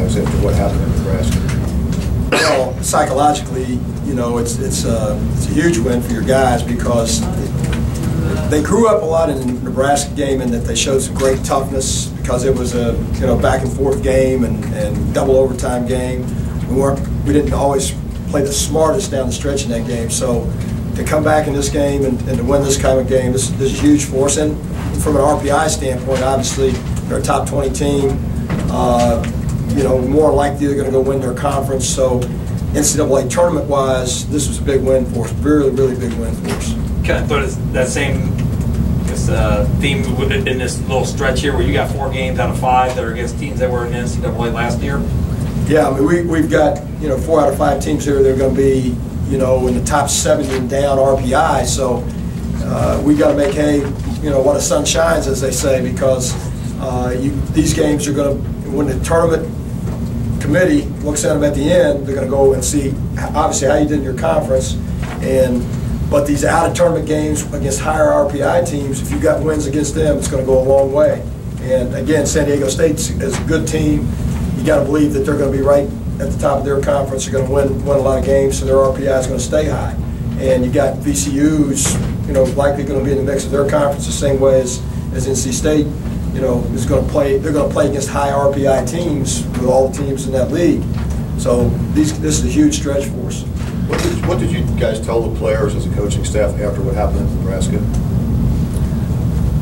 guys after what happened in Nebraska? Well, psychologically, you know, it's a huge win for your guys because they grew up a lot in the Nebraska game in that they showed some great toughness because it was a back and forth game and double overtime game. We didn't always play the smartest down the stretch in that game. So to come back in this game and to win this kind of game, this is huge for us. And from an RPI standpoint, obviously they're a top 20 team. More likely they're going to go win their conference. So NCAA tournament-wise, this was a big win for us. Really, really big win for us. Kind of thought that same theme in this little stretch here where you got 4 games out of 5 that are against teams that were in NCAA last year? Yeah, I mean, we've got 4 out of 5 teams here. They're going to be in the top 70 and down RPI. So we got to make hay while the sun shines, as they say, because these games are going to, when the tournament committee looks at them at the end, they're going to go and see obviously how you did in your conference. But these out-of-tournament games against higher RPI teams, if you got wins against them, it's going to go a long way. And again, San Diego State is a good team. You got to believe that they're going to be right at the top of their conference. They're going to win a lot of games, so their RPI is going to stay high. And you got VCU's, likely going to be in the mix of their conference the same way as NC State, is going to play. They're going to play against high RPI teams with all the teams in that league. So this is a huge stretch for us. What did you guys tell the players as a coaching staff after what happened in Nebraska?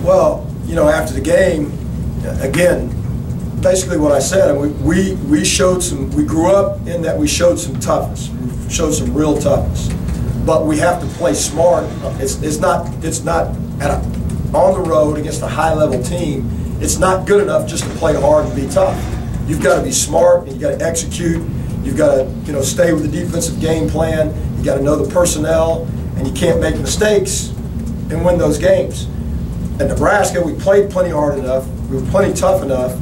Well, after the game, again, basically what I said, we grew up in that we showed some toughness, we showed some real toughness, but we have to play smart. It's not on the road against a high-level team. It's not good enough just to play hard and be tough. You've got to be smart and you got to execute. You've got to stay with the defensive game plan. You got to know the personnel, and you can't make mistakes and win those games. At Nebraska, we played plenty hard enough. We were plenty tough enough,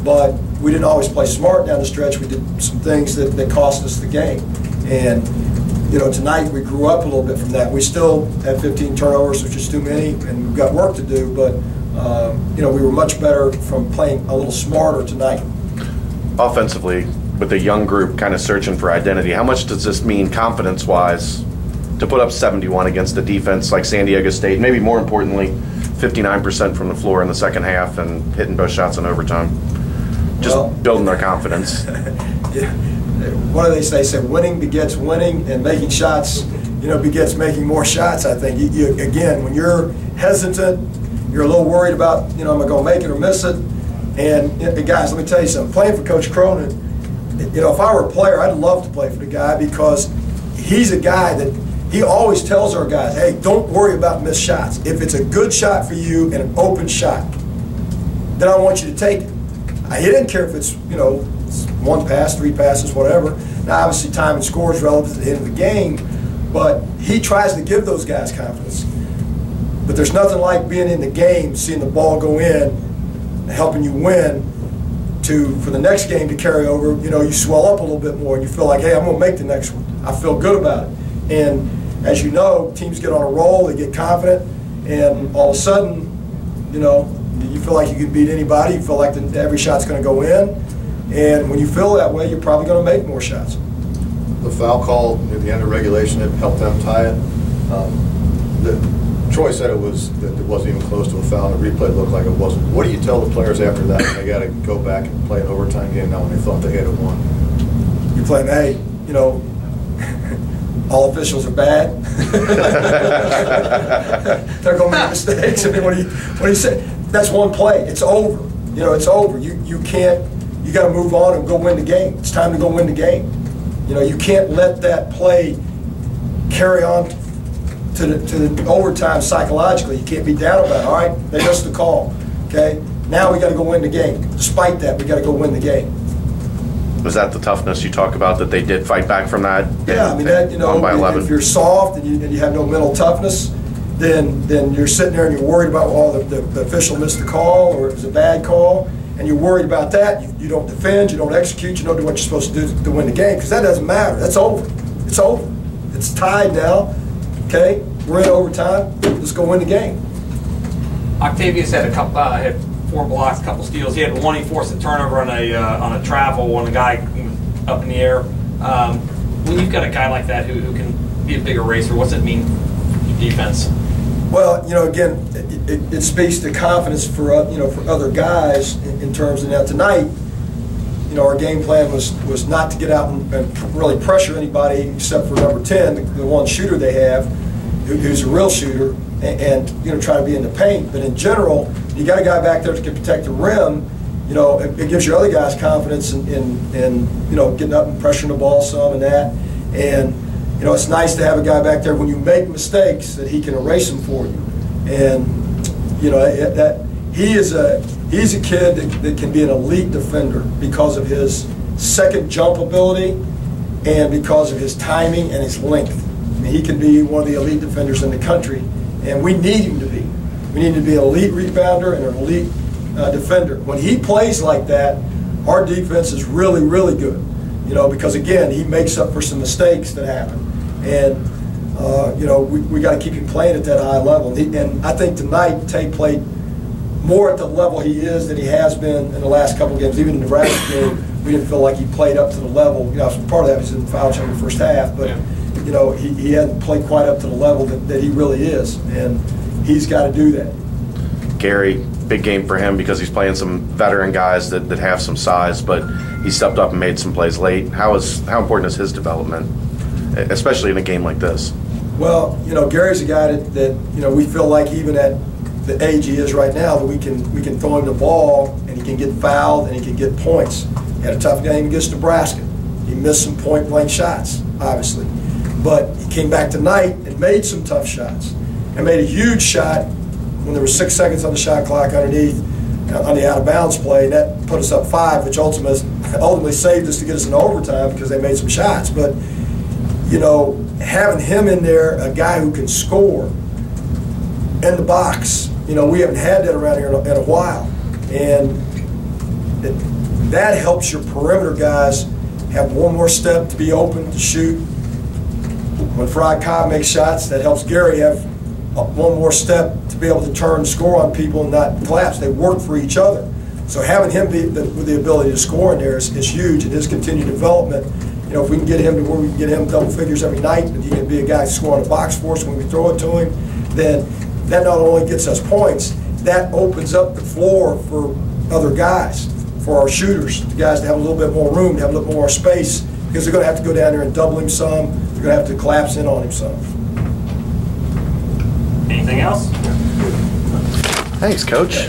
but we didn't always play smart down the stretch. We did some things that cost us the game. And tonight we grew up a little bit from that. We still had 15 turnovers, which is too many, and we've got work to do. But we were much better from playing a little smarter tonight. Offensively, with a young group kind of searching for identity, how much does this mean confidence-wise to put up 71 against a defense like San Diego State? Maybe more importantly, 59% from the floor in the second half and hitting both shots in overtime. Just building their confidence. Yeah. What do they say? They say winning begets winning, and making shots, begets making more shots. I think. Again, when you're hesitant, you're a little worried about, am I going to make it or miss it? And guys, let me tell you something. Playing for Coach Cronin, if I were a player, I'd love to play for the guy because he's a guy that he always tells our guys, hey, don't worry about missed shots. If it's a good shot for you and an open shot, then I want you to take it. He didn't care if it's, 1 pass, 3 passes, whatever. Now, obviously, time and score is relative to the end of the game, but he tries to give those guys confidence. But there's nothing like being in the game, seeing the ball go in, and helping you win, for the next game to carry over. You swell up a little bit more, and you feel like, hey, I'm going to make the next one. I feel good about it. And as you know, teams get on a roll, they get confident, and all of a sudden, you feel like you can beat anybody. You feel like every shot's going to go in. And when you feel that way, you're probably going to make more shots. The foul call near the end of regulation that helped them tie it. Troy said it wasn't even close to a foul, and the replay looked like it wasn't. What do you tell the players after that when they got to go back and play an overtime game now when they thought they had it won? You play, hey, all officials are bad. They're going to make mistakes. I mean, what do you say? That's one play. It's over. It's over. You can't. You got to move on and go win the game. It's time to go win the game. You can't let that play carry on to the overtime psychologically. You can't be down about it. All right, they missed the call. Okay, now we got to go win the game. Despite that, we got to go win the game. Was that the toughness you talk about, that they did fight back from that? Yeah, I mean, if you're soft and you have no mental toughness, then you're sitting there and you're worried about, the official missed the call or it was a bad call, and you're worried about that. You don't defend, you don't execute, you don't do what you're supposed to do to win the game, because that doesn't matter. That's over. It's over. It's tied now. Okay, we're in overtime. Let's go win the game. Octavius had 4 blocks, a couple steals. He had one, he forced a turnover on a travel when the guy was up in the air. When you've got a guy like that who can be a bigger racer, what's it mean to defense? Well, again, it speaks to confidence for for other guys in terms of now tonight. Our game plan was not to get out and really pressure anybody except for number 10, the one shooter they have, who's a real shooter, and try to be in the paint. But in general, you got a guy back there that can protect the rim. It gives your other guys confidence in getting up and pressuring the ball some and that. And it's nice to have a guy back there when you make mistakes that he can erase them for you. And that he's a kid that can be an elite defender because of his second jump ability and because of his timing and his length. I mean, he can be one of the elite defenders in the country, and we need him to be. We need to be an elite rebounder and an elite defender. When he plays like that, our defense is really, really good. Because again, he makes up for some mistakes that happen, and we got to keep him playing at that high level. And I think tonight Tate played more at the level he is than he has been in the last couple of games. Even in the Nebraska game, we didn't feel like he played up to the level. Part of that was in foul trouble in the first half, but he hadn't played quite up to the level that he really is, and he's got to do that. Gary, big game for him because he's playing some veteran guys that have some size, but he stepped up and made some plays late. How important is his development, especially in a game like this? Well, Gary's a guy that we feel like even at the age he is right now that we can throw him the ball and he can get fouled and he can get points. He had a tough game against Nebraska. He missed some point-blank shots, obviously, but he came back tonight and made some tough shots and made a huge shot when there were 6 seconds on the shot clock underneath on the out-of-bounds play, and that put us up 5, which ultimately saved us to get us in overtime because they made some shots. But having him in there, a guy who can score in the box, we haven't had that around here in a while, and that helps your perimeter guys have one more step to be open to shoot. When Fried Cobb makes shots, that helps Gary have one more step to be able to turn and score on people and not collapse. They work for each other. So having him with the ability to score in there is huge, and his continued development. If we can get him to where we can get him double figures every night, and he can be a guy scoring the box for us when we throw it to him, then that not only gets us points, that opens up the floor for other guys, for our shooters, the guys to have a little bit more room, to have a little more space, because they're going to have to go down there and double him some. They're going to have to collapse in on him some. Anything else? Thanks, Coach.